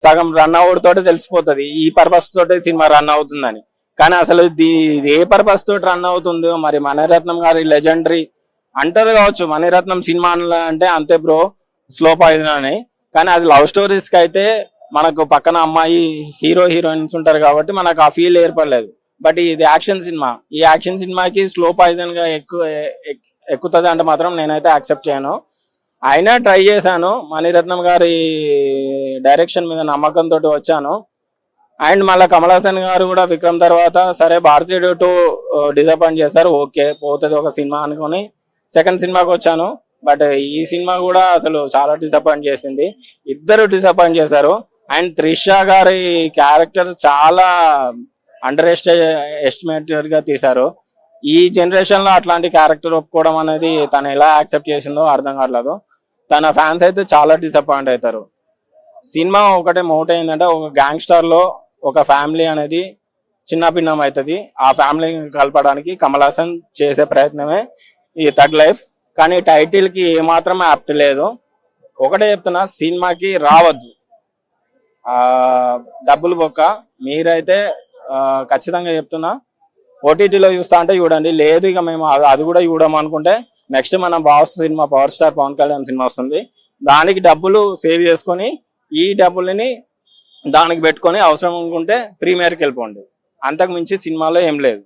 సగం run out తోటి తెలిసిపోతుంది ఈ పర్పస్ తోటి సినిమా రన్ అవుతుందని. కానీ అసలు ఇది ఏ పర్పస్ తోటి రన్ అవుతుందో మరి. మణిరత్నం గారి లెజెండరీ అంటారు కావచ్చు, మణిరత్నం సినిమా అంటే అంతే బ్రో స్లో పాయిజన్ అని. కానీ అది లవ్ స్టోరీస్ కి అయితే మనకు పక్కన అమ్మాయి హీరో హీరోయిన్స్ ఉంటారు కాబట్టి మనకు ఆ ఫీల్ ఏర్పడలేదు. బట్ ఇది యాక్షన్ సినిమా, ఈ యాక్షన్ సినిమాకి స్లో పాయిజన్ గా ఎక్కుతుంది అంటే మాత్రం నేనైతే యాక్సెప్ట్ చేయను. అయినా ట్రై చేశాను, మణిరత్నం గారి డైరెక్షన్ మీద నమ్మకంతో వచ్చాను. అండ్ మళ్ళీ కమల్ హాసన్ గారు కూడా విక్రమ్ తర్వాత సరే భారతీయుడు 2 డిసప్పాయింట్ చేస్తారు, ఓకే పోతుంది ఒక సినిమా అనుకుని సెకండ్ సినిమాకి వచ్చాను. బట్ ఈ సినిమా కూడా అసలు చాలా డిసప్పాయింట్ చేసింది, ఇద్దరు డిసప్పాయింట్ చేశారు. అండ్ త్రిష గారి క్యారెక్టర్ చాలా అండర్ ఎస్టిమేటెడ్ గా తీశారు. ఈ జనరేషన్ లో అట్లాంటి క్యారెక్టర్ ఒప్పుకోవడం అనేది తను ఎలా యాక్సెప్ట్ చేసిందో అర్థం కావట్లేదు. తన ఫ్యాన్స్ అయితే చాలా డిసప్పాయింట్ అవుతారు. సినిమా ఒకటే మోట్ ఏంటంటే ఒక గ్యాంగ్స్టర్ లో ఒక ఫ్యామిలీ అనేది చిన్న భిన్నం అవుతుంది. ఆ ఫ్యామిలీని కలపడానికి కమల్ హాసన్ చేసే ప్రయత్నమే ఈ థగ్ లైఫ్. కానీ టైటిల్ కి ఏమాత్రం యాప్ట్ లేదు. ఒకటే చెప్తున్నా, సినిమాకి రావద్దు, డబ్బులు బొక్క. మీరైతే ఖచ్చితంగా చెప్తున్నా ఓటీటీలో చూస్తా అంటే చూడండి, లేదు ఇక మేము అది కూడా చూడము అనుకుంటే నెక్స్ట్ మన boss cinema power star Pawan Kalyan cinema వస్తుంది, దానికి డబ్బులు సేవ్ చేసుకొని ఈ డబ్బులని దానికి పెట్టుకొని అవసరం అనుకుంటే ప్రీమియర్కి వెళ్ళిపోండి. అంతకు మించి సినిమాలో ఏం లేదు.